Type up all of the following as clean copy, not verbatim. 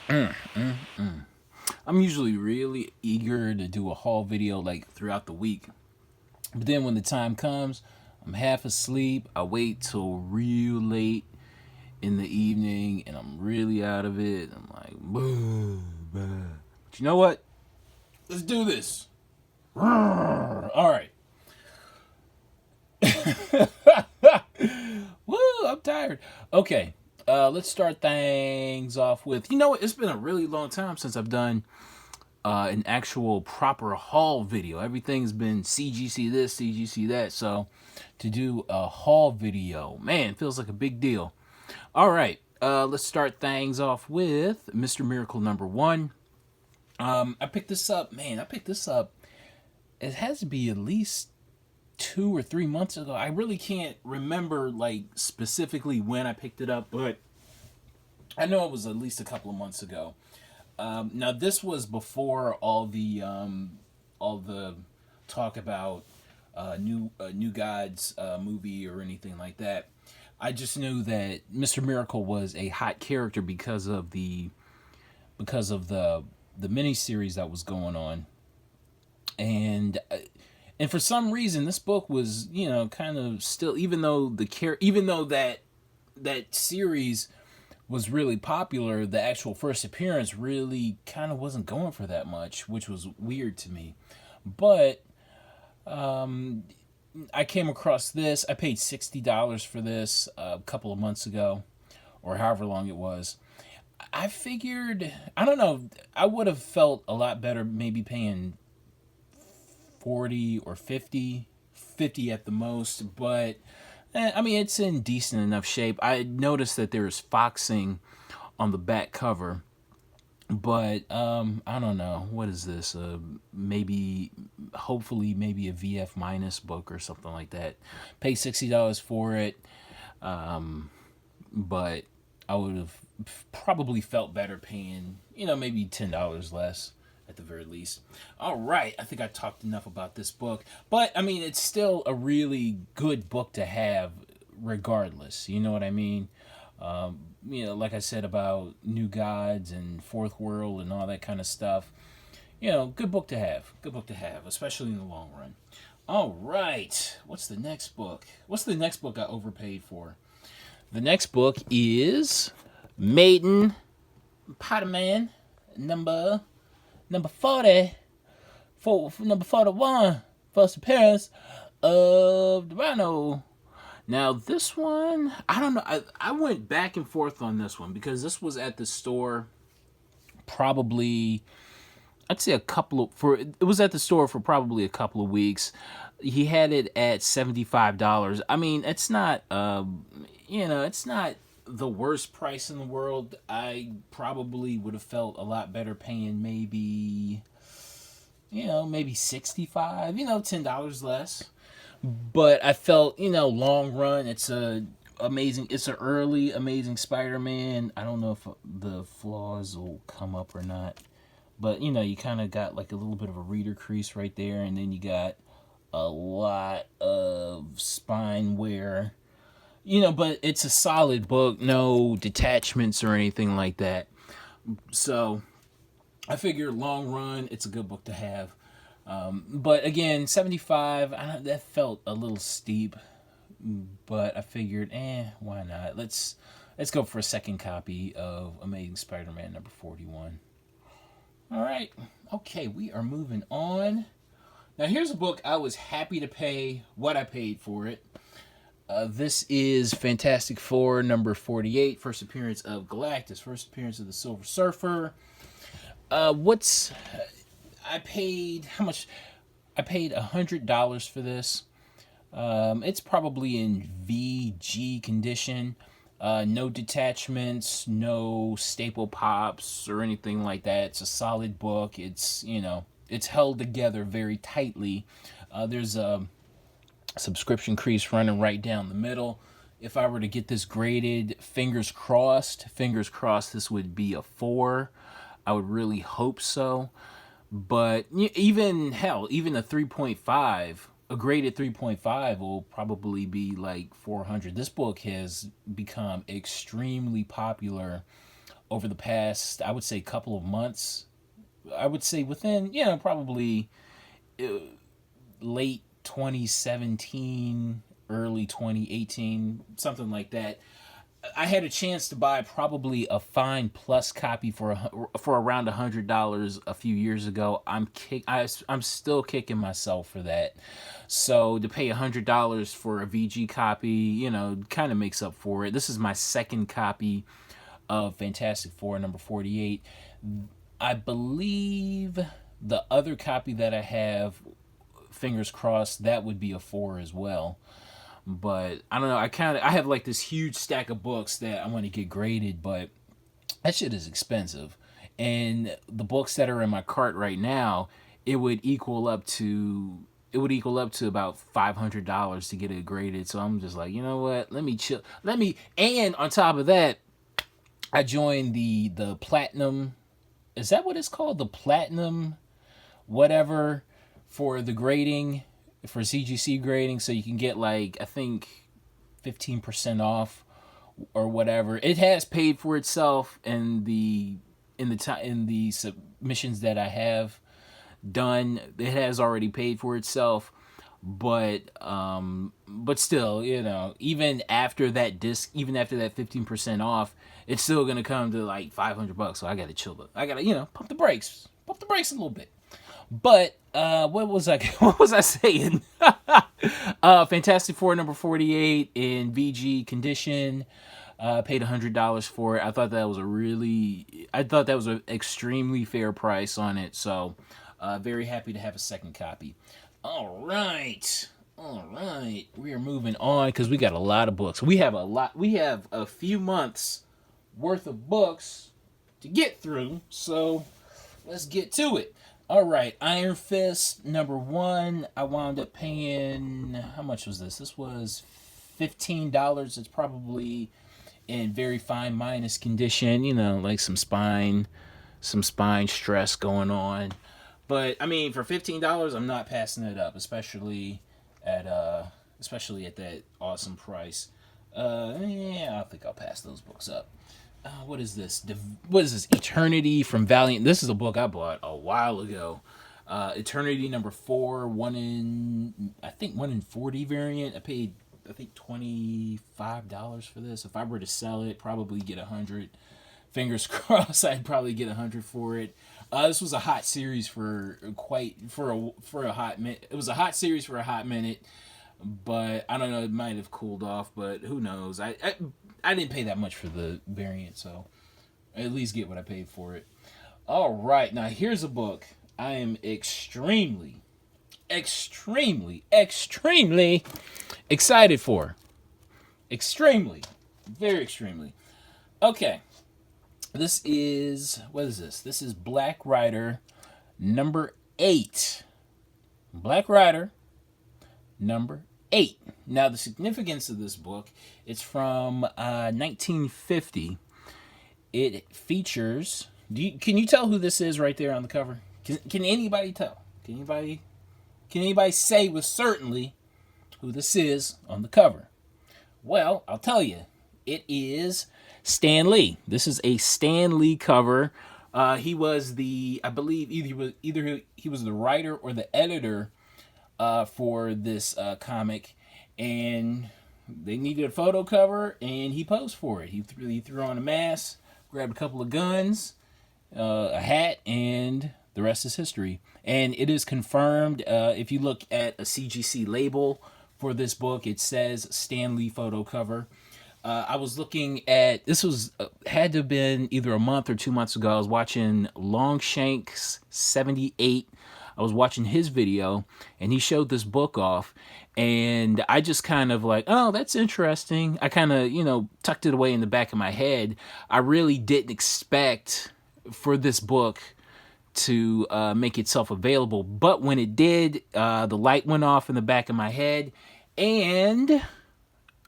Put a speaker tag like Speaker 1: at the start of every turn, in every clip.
Speaker 1: I'm usually really eager to do a haul video like throughout the week. But then when the time comes, I'm half asleep. I wait till real late in the evening and I'm really out of it. I'm like, "Boo, boo." But you know what? Let's do this. All right. Woo, I'm tired. Okay. Let's start things off with, you know what? It's been a really long time since I've done an actual proper haul video. Everything's been CGC this, CGC that. So to do a haul video, man, feels like a big deal. All right, let's start things off with Mr. Miracle number one. I picked this up, man. I picked this up. It has to be at least 2 or 3 months ago. I really can't remember like specifically when I picked it up, but I know it was at least a couple of months ago. Now this was before all the talk about New Gods movie or anything like that. I just knew that Mr. Miracle was a hot character because of the miniseries that was going on, and and for some reason this book was, you know, kind of still, even though that series was really popular, the actual first appearance really kind of wasn't going for that much, which was weird to me. But I came across this. I paid $60 for this a couple of months ago, or however long it was. I figured, I don't know, I would have felt a lot better maybe paying 40 or 50, 50 at the most, but I mean, it's in decent enough shape. I noticed that there's foxing on the back cover, but I don't know. What is this? Maybe, hopefully, maybe a VF minus book or something like that. Pay $60 for it, but I would have probably felt better paying, you know, maybe $10 less at the very least. All right, I think I talked enough about this book, but I mean, it's still a really good book to have, regardless. You know what I mean? You know, like I said about New Gods and Fourth World and all that kind of stuff. You know, good book to have. Good book to have, especially in the long run. All right, what's the next book? What's the next book I overpaid for? The next book is Maiden Potterman number 40 for number 41, first appearance of the Rhino. Now this one, I don't know. I went back and forth on this one because this was at the store probably, I'd say a couple of, for it was at the store for probably a couple of weeks. He had it at $75. I mean, it's not you know, it's not the worst price in the world. I probably would have felt a lot better paying maybe, you know, maybe 65, you know, $10 less. But I felt, you know, long run, it's a early Amazing Spider-Man. I don't know if the flaws will come up or not. But, you know, you kind of got like a little bit of a reader crease right there, and then you got a lot of spine wear. You know, but it's a solid book, no detachments or anything like that. So I figure long run, it's a good book to have. But again, 75, that felt a little steep. But I figured, why not? Let's go for a second copy of Amazing Spider-Man number 41. All right. Okay, we are moving on. Now here's a book I was happy to pay what I paid for it. This is Fantastic Four number 48, first appearance of Galactus, first appearance of the Silver Surfer. What's I paid how much? I paid $100 for this. It's probably in VG condition. No detachments, no staple pops or anything like that. It's a solid book. It's, you know, it's held together very tightly. There's a subscription crease running right down the middle. If I were to get this graded, fingers crossed, this would be a 4. I would really hope so. But even hell, even a 3.5, a graded 3.5 will probably be like 400. This book has become extremely popular over the past, I would say, couple of months. I would say within, probably late 2017, early 2018, something like that. I had a chance to buy probably a Fine Plus copy for around $100 a few years ago. I'm still kicking myself for that. So to pay $100 for a VG copy, kind of makes up for it. This is my second copy of Fantastic Four number 48. I believe the other copy that I have, fingers crossed, that would be a 4 as well. But I don't know. I have like this huge stack of books that I want to get graded, but that shit is expensive. And the books that are in my cart right now, it would equal up to about $500 to get it graded. So I'm just like, you know what? Let me chill. And on top of that, I joined the platinum. Is that what it's called? The platinum, whatever, for the grading, for CGC grading, so you can get like, I think 15% off or whatever. It has paid for itself in the submissions that I have done. It has already paid for itself, but still, even after that 15% off, it's still gonna come to like $500. So I gotta chill. I gotta pump the brakes a little bit. But what was I saying? Fantastic Four number 48 in VG condition. Paid $100 for it. I thought that was an extremely fair price on it. So very happy to have a second copy. All right. We are moving on because we got a lot of books. We have a few months worth of books to get through. So let's get to it. All right, Iron Fist number 1. I wound up paying, how much was this? This was $15. It's probably in very fine minus condition. Like some spine stress going on. But I mean, for $15, I'm not passing it up, especially at that awesome price. I think I'll pass those books up. What is this? Eternity from Valiant. This is a book I bought a while ago. Eternity number 4, 1 in 40 variant. I paid, I think, $25 for this. If I were to sell it, probably get 100. Fingers crossed, I'd probably get 100 for it. This was a hot series for a hot minute. It was a hot series for a hot minute, but I don't know. It might have cooled off, but who knows? I didn't pay that much for the variant, so I at least get what I paid for it. All right, now here's a book I am extremely, extremely, extremely excited for. Extremely, very extremely. Okay, what is this? This is Black Rider number 8. Black Rider number 8. Now, the significance of this book, it's from 1950. It features... Can you tell who this is right there on the cover? Can anybody tell? Can anybody say with certainty who this is on the cover? Well, I'll tell you. It is Stan Lee. This is a Stan Lee cover. He was I believe either he was the writer or the editor for this comic, and they needed a photo cover, and he posed for it. He threw on a mask, grabbed a couple of guns, a hat, and the rest is history. And it is confirmed. If you look at a CGC label for this book, it says Stan Lee photo cover. I was looking at, this was had to have been either a month or 2 months ago. I was watching Longshanks 78. I was watching his video, and he showed this book off, and I just kind of like, oh, that's interesting. I kind of, tucked it away in the back of my head. I really didn't expect for this book to make itself available, but when it did, the light went off in the back of my head, and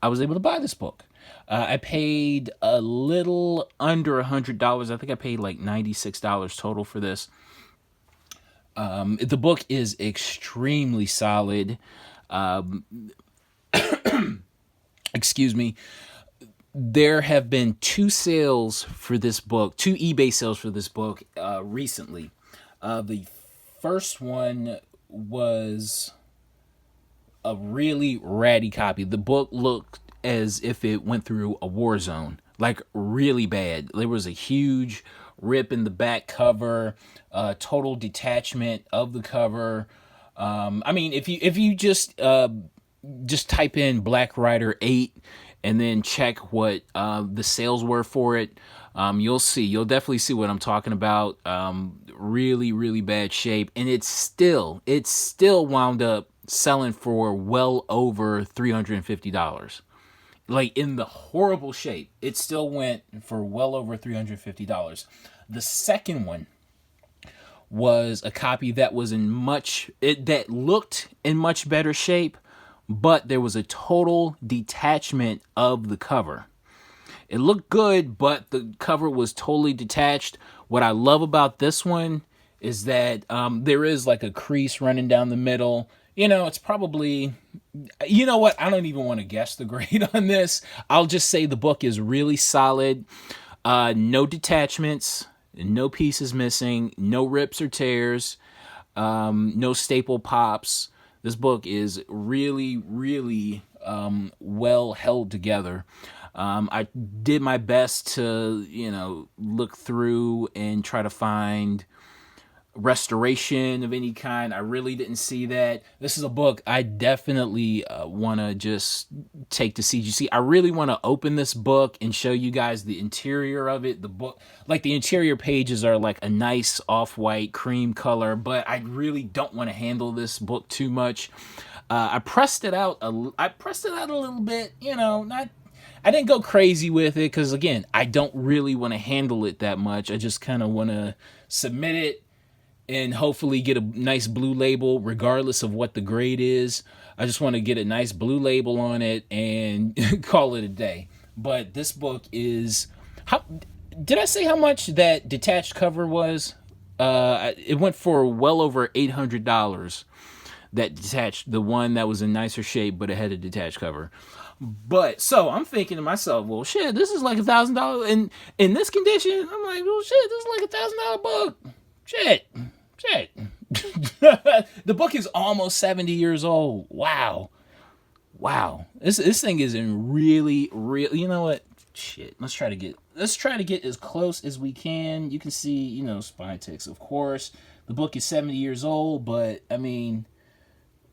Speaker 1: I was able to buy this book. I paid a little under $100. I think I paid like $96 total for this. The book is extremely solid. Excuse me. there have been two sales for this book, two eBay sales for this book recently. The first one was a really ratty copy. The book looked as if it went through a war zone, like really bad. There was a huge rip in the back cover, total detachment of the cover. I mean, if you just type in Black Rider 8 and then check what the sales were for it, you'll definitely see what I'm talking about. Really, really bad shape, and it's still wound up selling for well over $350. Like, in the horrible shape, it still went for well over $350. The second one was a copy that was that looked in much better shape, but there was a total detachment of the cover. It looked good, but the cover was totally detached. What I love about this one is that there is like a crease running down the middle. It's probably, you know what? I don't even want to guess the grade on this. I'll just say the book is really solid. No detachments, no pieces missing, no rips or tears, no staple pops. This book is really, really well held together. I did my best to, look through and try to find restoration of any kind. I really didn't see that. This is a book I definitely want to just take to CGC. I really want to open this book and show you guys the interior of it. The book, like the interior pages are like a nice off-white cream color, but I really don't want to handle this book too much. I pressed it out a little bit, I didn't go crazy with it because, again, I don't really want to handle it that much. I just kind of want to submit it and hopefully get a nice blue label regardless of what the grade is. I just want to get a nice blue label on it and call it a day. But this book is... Did I say how much that detached cover was? It went for well over $800. That detached, the one that was in nicer shape, but it had a detached cover. But so I'm thinking to myself, well, shit, this is like $1,000 in this condition. I'm like, well, shit, this is like $1,000 book. Shit. The book is almost 70 years old. Wow. This thing is in really. You know what? Shit. Let's try to get as close as we can. You can see, spine ticks, of course. The book is 70 years old, but I mean,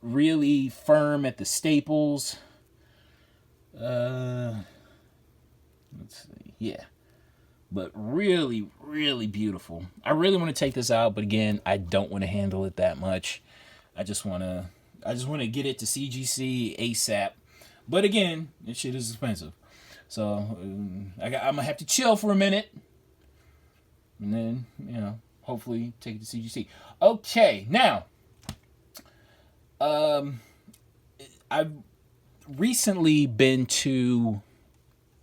Speaker 1: really firm at the staples. Let's see. Yeah. But really, really beautiful. I really want to take this out, but again, I don't want to handle it that much. I just want to get it to CGC ASAP. But again, this shit is expensive. So I'm gonna have to chill for a minute, and then hopefully take it to CGC. Okay, now, I've recently been to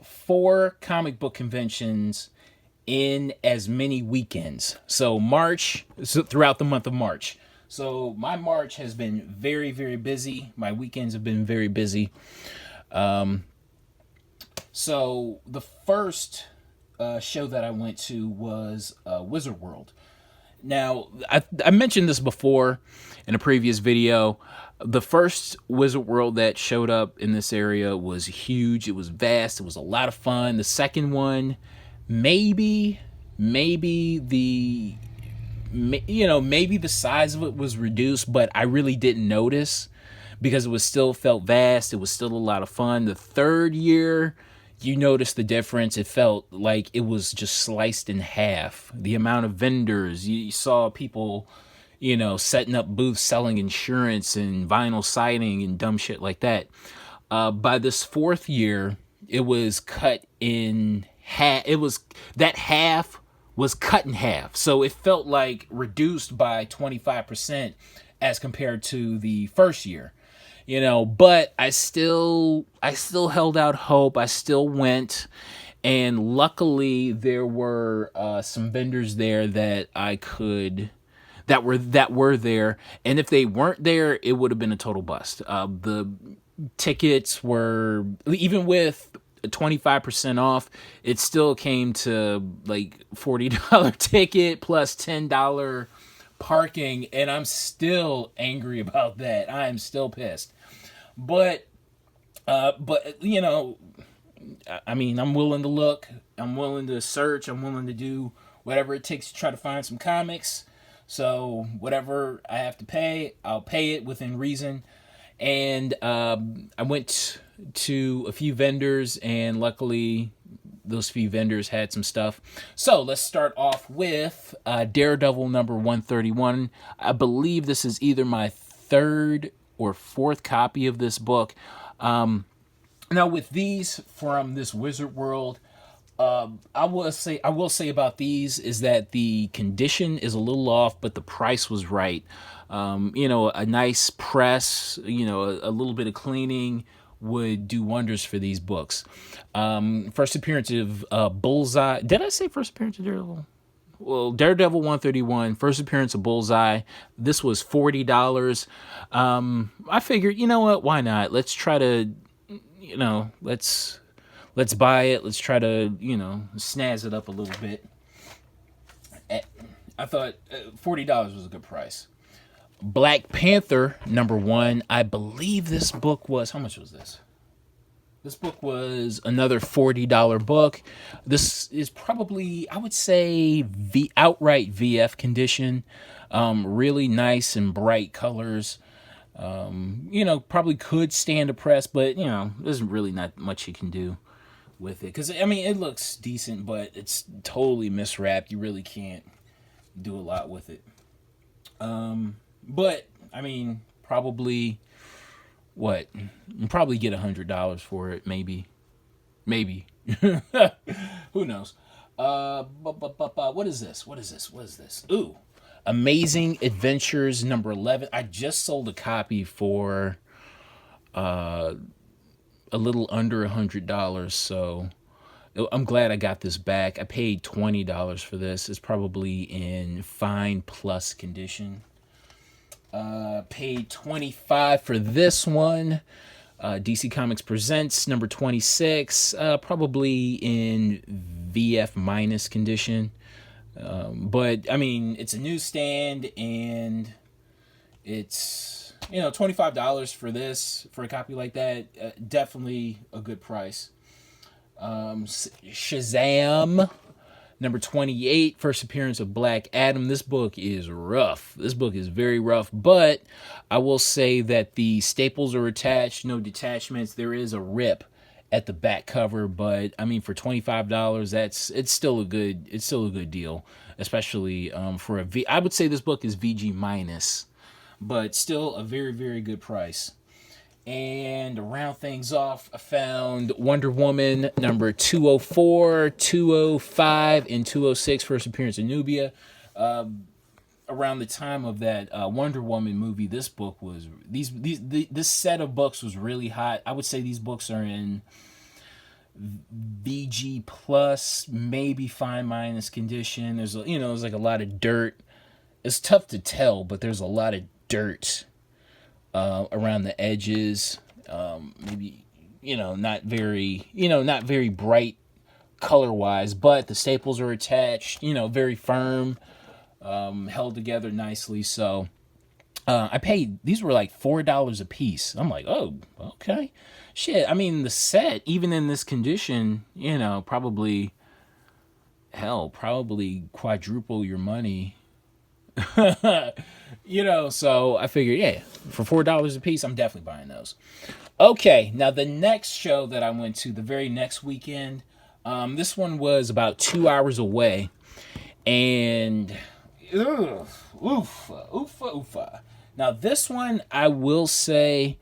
Speaker 1: 4 comic book conventions in as many weekends. So throughout the month of March. So my March has been very, very busy. My weekends have been very busy. So the first show that I went to was Wizard World. Now, I mentioned this before in a previous video. The first Wizard World that showed up in this area was huge. It was vast. It was a lot of fun. The second one, maybe the size of it was reduced, but I really didn't notice because it was still felt vast. It was still a lot of fun. The third year, you noticed the difference. It felt like it was just sliced in half. The amount of vendors, you saw people, setting up booths selling insurance and vinyl siding and dumb shit like that. By this fourth year, it was cut in half. That half was cut in half. So it felt like reduced by 25% as compared to the first year. But I still held out hope. I still went, and luckily there were some vendors there that were there, and if they weren't there, it would have been a total bust. The tickets were, even with 25% off, it still came to like $40 ticket plus $10 parking, and I'm still angry about that. I am still pissed. But you know, I mean, I'm willing to look, I'm willing to search, I'm willing to do whatever it takes to try to find some comics. So whatever I have to pay, I'll pay it within reason. And I went to a few vendors, and luckily those few vendors had some stuff. So let's start off with Daredevil number 131. I believe this is either my third or fourth copy of this book. Now with these from this Wizard World, I will say about these is that the condition is a little off, but the price was right. You know, a nice press, you know, a little bit of cleaning would do wonders for these books. First appearance of Bullseye. Did I say first appearance of Daredevil? Well, Daredevil 131, first appearance of Bullseye. This was $40. I figured, you know what? Why not? Let's try to, you know, let's buy it. Let's try to, you know, snazz it up a little bit. I thought $40 was a good price. Black Panther number 1. I believe this book was, how much was this? This book was another $40 book. This is probably, I would say, outright VF condition. Really nice and bright colors. You know, probably could stand a press, but, you know, there's really not much you can do with it. Because, I mean, it looks decent, but it's totally miswrapped. You really can't do a lot with it. But, I mean, probably, what? You probably get $100 for it, maybe. Maybe. Who knows? What is this? What is this? Ooh. Amazing Adventures number 11. I just sold a copy for a little under $100, so I'm glad I got this back. I paid $20 for this. It's probably in fine plus condition. Paid $25 for this one. DC Comics Presents number 26, probably in VF minus condition. But I mean, it's a newsstand, and it's, you know, $25 for this, for a copy like that. Definitely a good price. Shazam number 28, first appearance of Black Adam. This book is rough. This book is very rough, but I will say that the staples are attached, no detachments. There is a rip at the back cover, but I mean, for $25, it's still a good deal, especially for a V. I would say this book is VG minus, but still a very, very good price. And to round things off, I found Wonder Woman number 204, 205, and 206, first appearance of Nubia. Around the time of that Wonder Woman movie, this book was, this set of books was really hot. I would say these books are in VG plus, maybe fine minus condition. There's like a lot of dirt. It's tough to tell, but there's a lot of dirt around the edges. Maybe, not very bright color wise, but the staples are attached, very firm, held together nicely. So I paid, these were like $4 a piece. I'm like, oh, okay. Shit, I mean, the set, even in this condition, probably quadruple your money. So I figured, yeah, for $4 a piece, I'm definitely buying those. Okay, now the next show that I went to, the very next weekend, this one was about 2 hours away, and oofa. Now this one, I will say,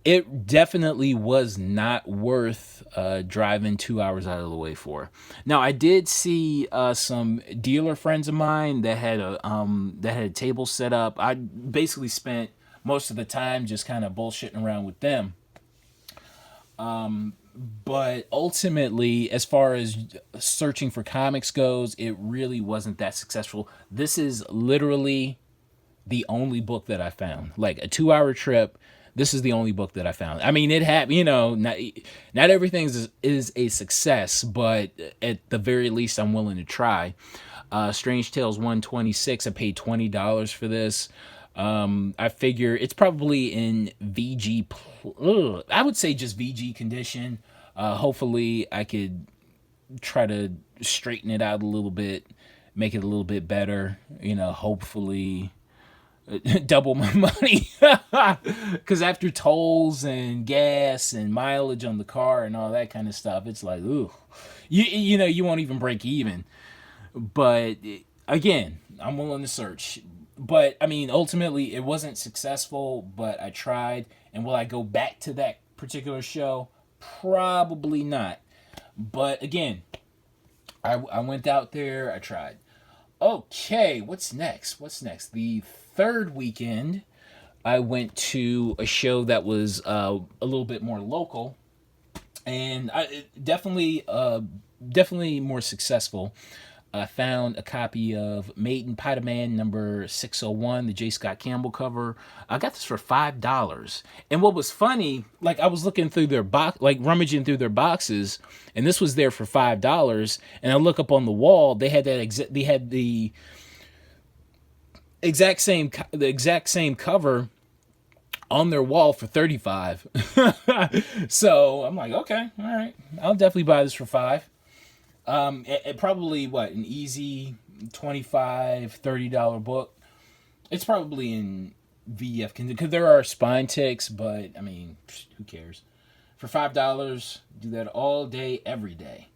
Speaker 1: it definitely was not worth driving 2 hours out of the way for. Now, I did see some dealer friends of mine that had a table set up. I basically spent most of the time just kind of bullshitting around with them. But ultimately, as far as searching for comics goes, it really wasn't that successful. This is literally the only book that I found. Like a 2 hour trip. This is the only book that I found. I mean, it had, not everything is a success, but at the very least, I'm willing to try. Strange Tales 126. I paid $20 for this. I figure it's probably in VG. I would say just VG condition. Hopefully, I could try to straighten it out a little bit, make it a little bit better. Hopefully double my money. Because after tolls and gas and mileage on the car and all that kind of stuff, it's like, ooh, you won't even break even. But again, I'm willing to search. But I mean, ultimately, it wasn't successful, but I tried. And will I go back to that particular show? Probably not. But again, I went out there, I tried. Okay, what's next? The third weekend, I went to a show that was a little bit more local, and definitely more successful. I found a copy of Made in Pot-A-Man number 601, the J. Scott Campbell cover. I got this for $5. And what was funny, like I was looking through their box, like rummaging through their boxes, and this was there for $5. And I look up on the wall, they had the exact same cover on their wall for $35. So I'm like, okay, all right, I'll definitely buy this for $5. It probably an easy $25-$30 book. It's probably in VF because there are spine ticks, but I mean, who cares? For $5, do that all day, every day.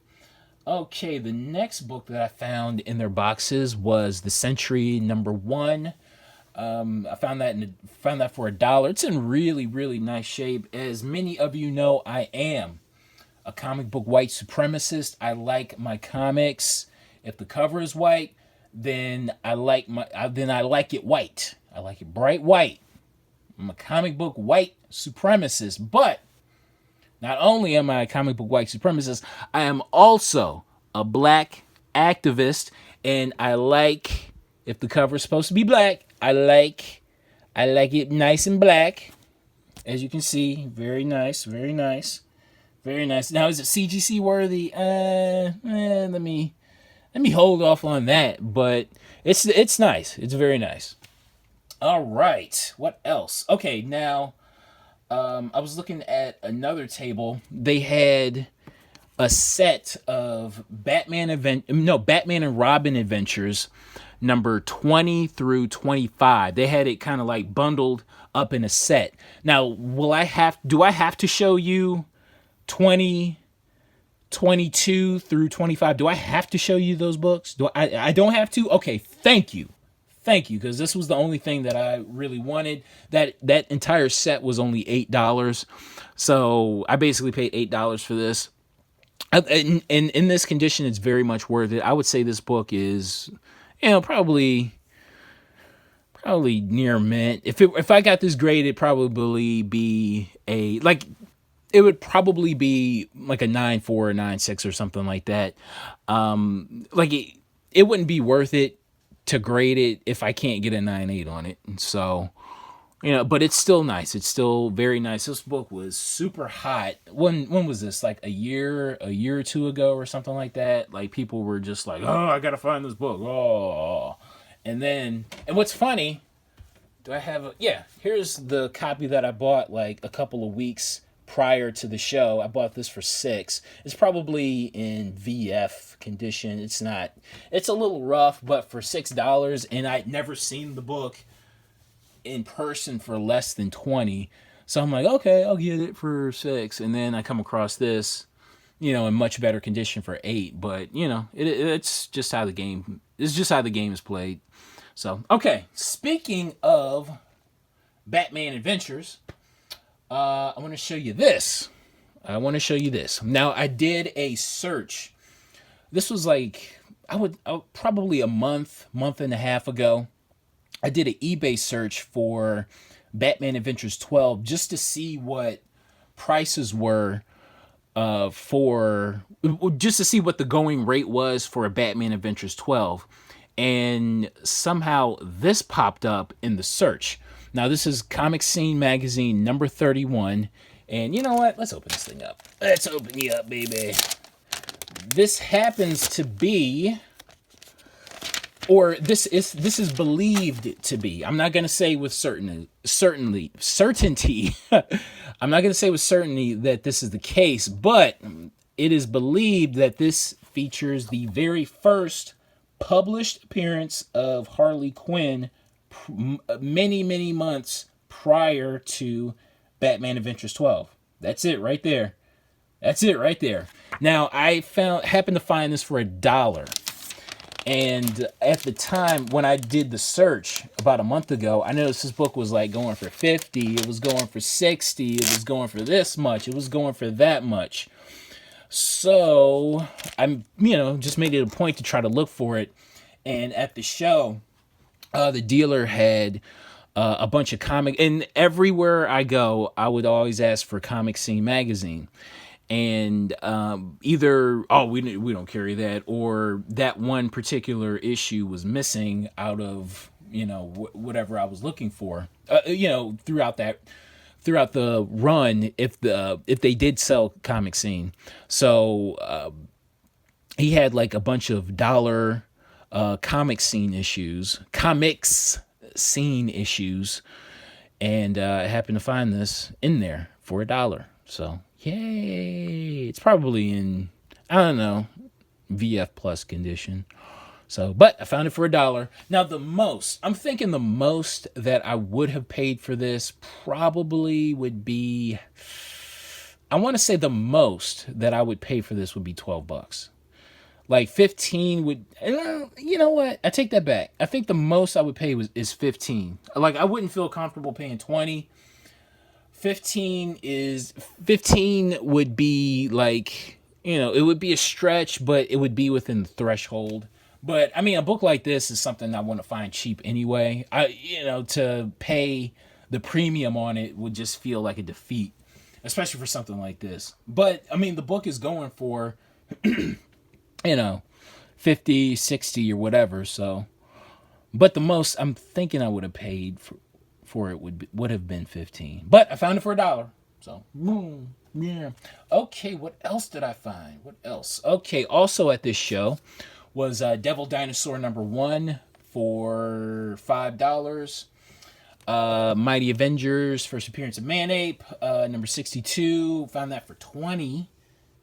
Speaker 1: Okay, the next book that I found in their boxes was The Century number 1. I found that for $1. It's in really, really nice shape. As many of you know, I am a comic book white supremacist. I like my comics. If the cover is white, then I like it white. I like it bright white. I'm a comic book white supremacist. But not only am I a comic book white supremacist, I am also a black activist, and I like, if the cover is supposed to be black, I like it nice and black. As you can see, very nice, very nice. Very nice. Now, is it CGC worthy? Let me hold off on that. But it's nice. It's very nice. All right. What else? Okay. Now, I was looking at another table. They had a set of Batman and Robin adventures, number 20 through 25. They had it kind of like bundled up in a set. Now, do I have to show you 20, 22 through 25? Do I have to show you those books? I don't have to? Okay, thank you, because this was the only thing that I really wanted. That entire set was only $8, so I basically paid $8 for this. And in this condition, it's very much worth it. I would say this book is, probably near mint. If I got this grade, it'd probably be it would probably be like a 9.4 or 9.6 or something like that. It wouldn't be worth it to grade it if I can't get a 9.8 on it. So, but it's still nice. It's still very nice. This book was super hot. When was this? Like a year or two ago or something like that? Like people were just like, oh, I gotta find this book. Oh, and what's funny? Here's the copy that I bought like a couple of weeks prior to the show. I bought this for $6. It's probably in VF condition. It's not. It's a little rough, but for $6, and I'd never seen the book in person for less than $20. So I'm like, okay, I'll get it for $6. And then I come across this, in much better condition for $8. But it's just how the game. It's just how the game is played. So okay. Speaking of Batman Adventures, I want to show you this. Now, I did a search. This was like, probably a month and a half ago. I did an eBay search for Batman Adventures 12 just to see what prices were just to see what the going rate was for a Batman Adventures 12. And somehow this popped up in the search. Now, this is Comic Scene Magazine number 31. And you know what? Let's open this thing up. Let's open you up, baby. This happens to be, or this is believed to be. I'm not going to say with certainty. I'm not going to say with certainty that this is the case, but it is believed that this features the very first published appearance of Harley Quinn many, many months prior to Batman Adventures 12. That's it right there. That's it right there. Now, I happened to find this for $1. And at the time when I did the search about a month ago, I noticed this book was like going for 50, it was going for 60, it was going for this much, it was going for that much. So I'm, just made it a point to try to look for it. And at the show, the dealer had a bunch of and everywhere I go, I would always ask for Comic Scene Magazine. And either, we don't carry that, or that one particular issue was missing out of, whatever I was looking for, throughout the run, if they did sell Comic Scene. So he had like a bunch of dollar comics scene issues, and I happened to find this in there for $1. So yay! It's probably in, I don't know, VF Plus condition. So, but I found it for $1. Now, I'm thinking the most that I would have paid for this probably would be, I want to say the most that I would pay for this would be $12. Like 15 would, you know what? I take that back. I think the most I would pay is 15. Like, I wouldn't feel comfortable paying 20. 15 would be like, it would be a stretch, but it would be within the threshold. But I mean, a book like this is something I want to find cheap anyway. To pay the premium on it would just feel like a defeat, especially for something like this. But I mean, the book is going for, 50, 60 or whatever. So, but the most I'm thinking I would have paid for it would have been 15. But I found it for $1. So, boom. Yeah. Okay, what else did I find? What else? Okay, also at this show was Devil Dinosaur number 1 for $5. Mighty Avengers, first appearance of Man-Ape, number 62. Found that for $20.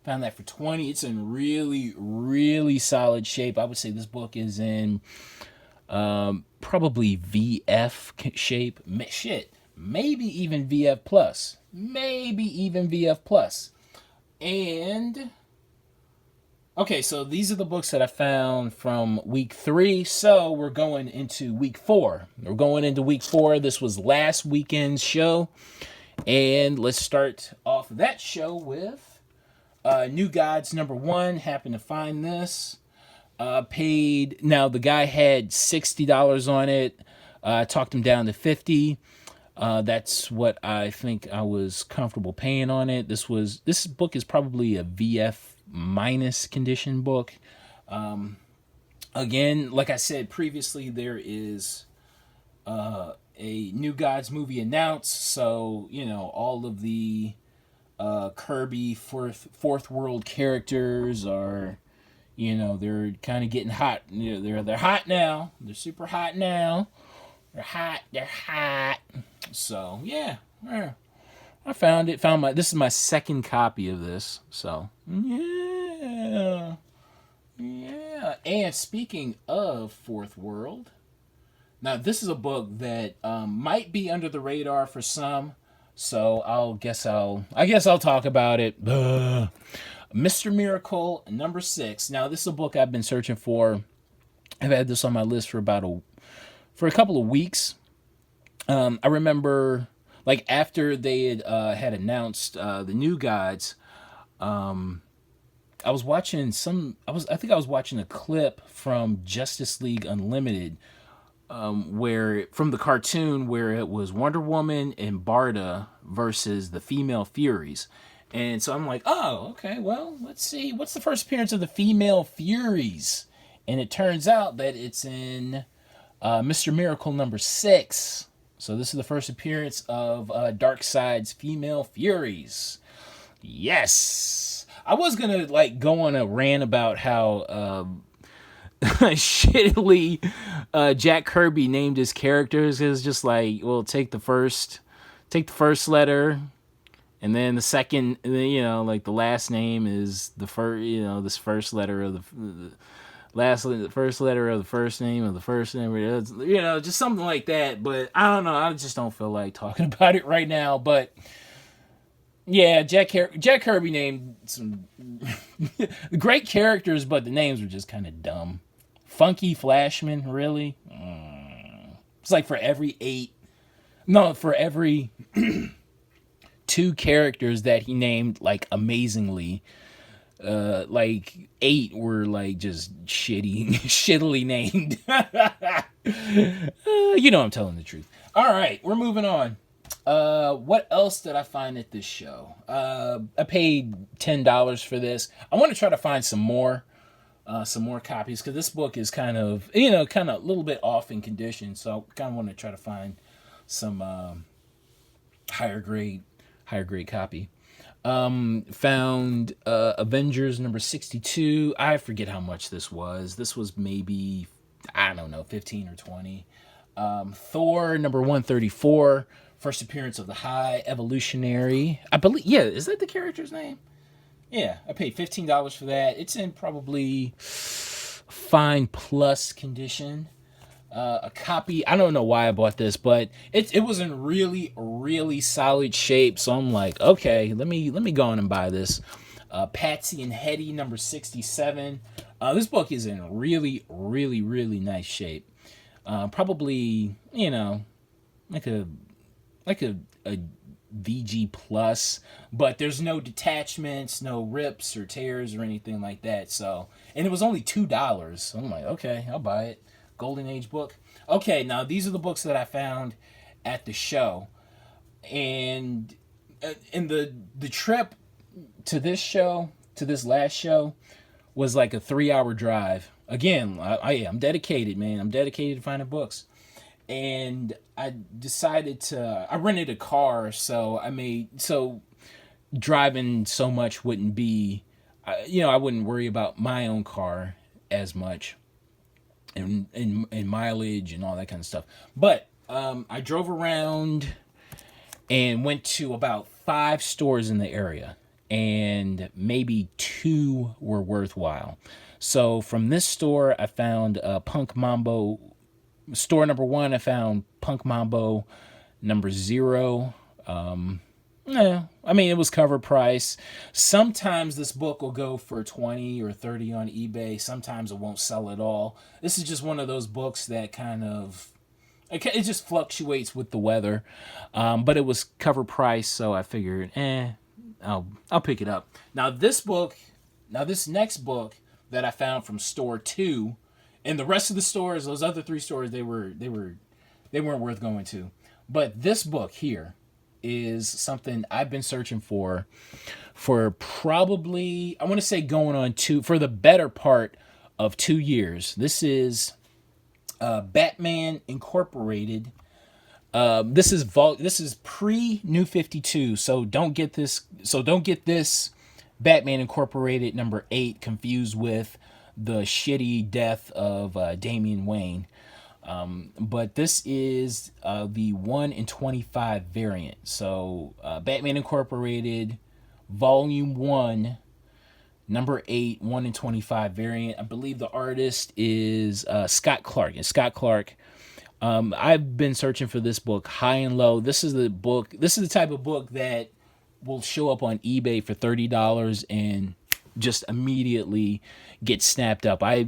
Speaker 1: It's in really, really solid shape. I would say this book is in probably VF shape. Maybe even VF plus. And okay, so these are the books that I found from week 3. So we're going into week 4. This was last weekend's show. And let's start off that show with New Gods number 1. Happened to find this. Paid. Now the guy had $60 on it. Talked him down to $50. That's what I think I was comfortable paying on it. This book is probably a VF minus condition book. Again, like I said previously, there is a New Gods movie announced. So all of the Kirby fourth world characters are. They're kind of getting hot. They're hot now. They're super hot now. They're hot. So, yeah. I found it. This is my second copy of this. So, yeah. And speaking of Fourth World, now this is a book that might be under the radar for some. So, I guess I'll talk about it. Mr. Miracle number 6. Now, this is a book I've been searching for. I've had this on my list for a couple of weeks. I remember, like, after they had announced the New Gods, I was watching a clip from Justice League Unlimited, from the cartoon where it was Wonder Woman and Barda versus the Female Furies. And so I'm like, oh, okay, well, let's see. What's the first appearance of the Female Furies? And it turns out that it's in Mr. Miracle number 6. So this is the first appearance of Darkseid's female Furies. Yes. I was gonna like go on a rant about how shittily Jack Kirby named his characters. It's just like, well, take the first letter, and then the second, like the last name is the first, this first letter of the first letter of the first name of the first name, just something like that. But I don't know. I just don't feel like talking about it right now. But yeah, Jack Kirby named some great characters, but the names were just kind of dumb. Funky Flashman, really? It's like for every two characters that he named like amazingly, like 8 were like just shittily named. I'm telling the truth. All right, we're moving on. What else did I find at this show? I paid $10 for this. I want to try to find some more copies, because this book is kind of a little bit off in condition. So I kind of want to try to find some higher grade copy. Found Avengers number 62. I forget how much this was. This was maybe, I don't know, 15 or 20. Thor number 134. First appearance of the High Evolutionary. I believe, yeah, is that the character's name? Yeah, I paid $15 for that. It's in probably fine plus condition. A copy, I don't know why I bought this, but it was in really, really solid shape. So I'm like, okay, let me go on and buy this. Patsy and Hetty number 67. This book is in really, really, really nice shape. Probably, like a VG plus, but there's no detachments, no rips or tears or anything like that. So, and it was only $2. So I'm like, okay, I'll buy it. Golden Age book. Okay, now these are the books that I found at the show, and in the trip to this last show was like a 3-hour drive. Again, I'm dedicated, man. I'm dedicated to finding books. And I decided I rented a car, so driving so much wouldn't be, I wouldn't worry about my own car as much, and mileage and all that kind of stuff. But I drove around and went to about 5 stores in the area, and maybe 2 were worthwhile. So from this store, I found Punk Mambo. Store number 1, I found Punk Mambo number 0. It was cover price. Sometimes this book will go for 20 or 30 on eBay. Sometimes it won't sell at all. This is just one of those books that kind of, it just fluctuates with the weather. But it was cover price, so I figured, I'll pick it up. Now this next book that I found from store 2, and the rest of the stores, those other 3 stores, they weren't worth going to. But this book here is something I've been searching for probably, I want to say going on for the better part of 2 years. This is Batman Incorporated. This is pre New 52, so don't get this Batman Incorporated number 8 confused with the shitty death of Damian Wayne. But this is the 1 in 25 variant. So Batman Incorporated, Volume 1, number 8, 1 in 25 variant. I believe the artist is Scott Clark. And Scott Clark, I've been searching for this book high and low. This is the type of book that will show up on eBay for $30 and just immediately get snapped up. I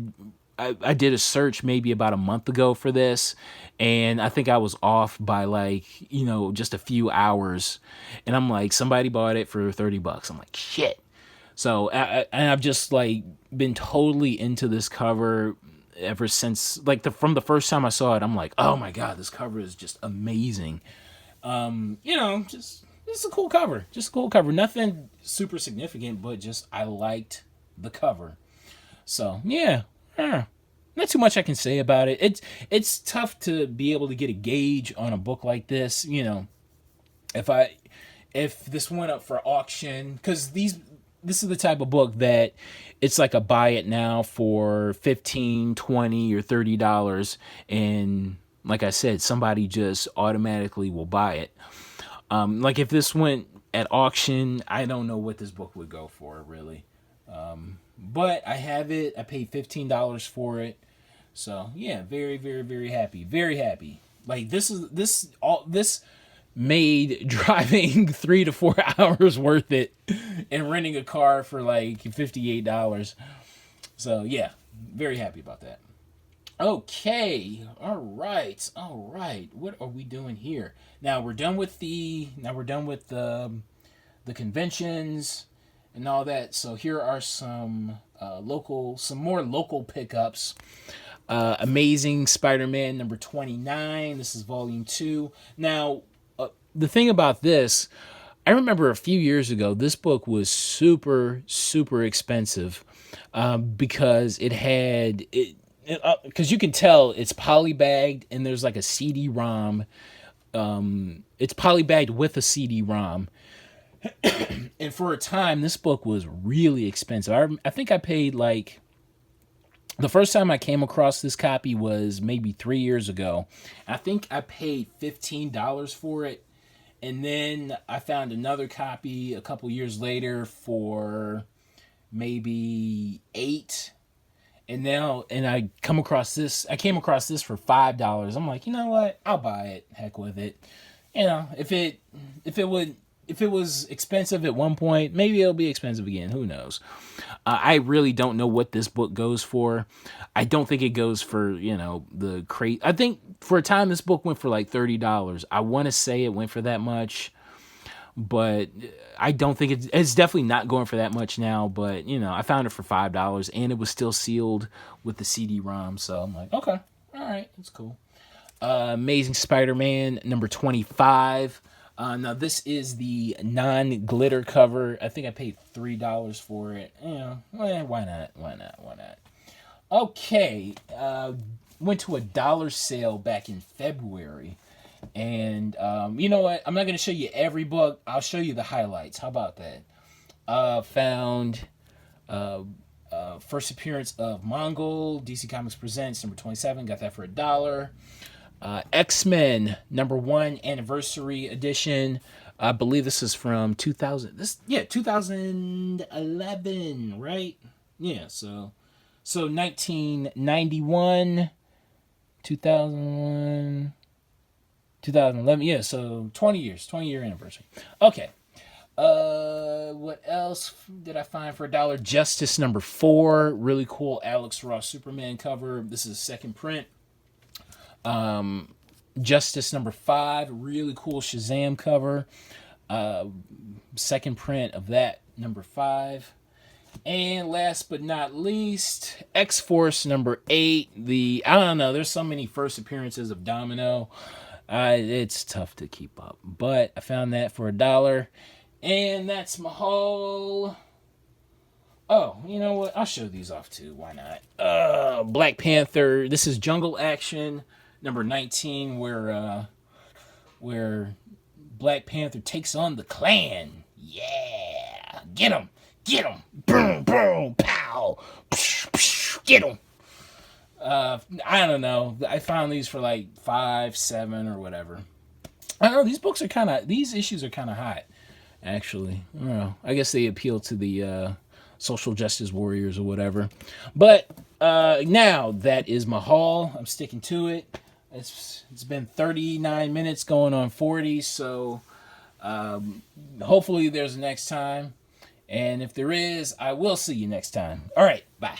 Speaker 1: did a search maybe about a month ago for this, and I think I was off by just a few hours, and I'm like, somebody bought it for $30. I'm like, shit. So I've just been totally into this cover ever since, from the first time I saw it. I'm like, oh my god, this cover is just amazing. Just a cool cover. Just a cool cover. Nothing super significant, but just I liked the cover. So, yeah. not too much I can say about it. It's tough to be able to get a gauge on a book like this. You know, if I if this went up for auction, because this is the type of book that it's like a buy it now for 15, 20, or $30, and like I said, somebody just automatically will buy it. Like if this went at auction, I don't know what this book would go for really. But I have it. I paid $15 for it. So yeah, very, very, very happy. Very happy. Like this made driving 3 to 4 hours worth it and renting a car for like $58. So yeah, very happy about that. Okay, all right. What are we doing here? We're done with the conventions and all that. So here are some more local pickups. Amazing Spider-Man number 29. This is volume 2. Now, the thing about this, I remember a few years ago, this book was super, super expensive because it had because you can tell it's polybagged and there's like a CD-ROM. It's polybagged with a CD-ROM. And for a time, this book was really expensive. I think I paid like, the first time I came across this copy was maybe 3 years ago. I think I paid $15 for it. And then I found another copy a couple years later for maybe $8. And I came across this for $5. I'm like, you know what? I'll buy it. Heck with it. You know, if it was expensive at one point, maybe it'll be expensive again. Who knows? I really don't know what this book goes for. I don't think it goes for, the crate. I think for a time this book went for like $30. I want to say it went for that much, but I don't think it's definitely not going for that much now. But, I found it for $5 and it was still sealed with the CD-ROM. So I'm like, okay, all right, that's cool. Amazing Spider-Man number 25. Now this is the non-glitter cover. I think I paid $3 for it. Why not? Okay, went to a dollar sale back in February, and you know what? I'm not gonna show you every book. I'll show you the highlights. How about that? Found first appearance of Mongol, DC Comics Presents number 27. Got that for $1. X-Men number 1 anniversary edition. I believe this is from 2011, right? Yeah, so 1991, 2001, 2011. Yeah, so 20 year anniversary. Okay. What else did I find for $1? Justice number 4, really cool Alex Ross Superman cover. This is second print. Justice number 5, really cool Shazam cover. Second print of that, number 5. And last but not least, X-Force number 8. I don't know, there's so many first appearances of Domino. It's tough to keep up. But I found that for $1. And that's my haul. Oh, you know what? I'll show these off too. Why not? Black Panther. This is Jungle Action number 19, where Black Panther takes on the Klan. Yeah, get him, boom, boom, pow, psh, psh, get him. I don't know. I found these for like $5, $7, or whatever. I don't know. These issues are kind of hot, actually. I don't know. I guess they appeal to the social justice warriors or whatever. But now that is my haul. I'm sticking to it. It's been 39 minutes going on 40, so hopefully there's a next time. And if there is, I will see you next time. All right, bye.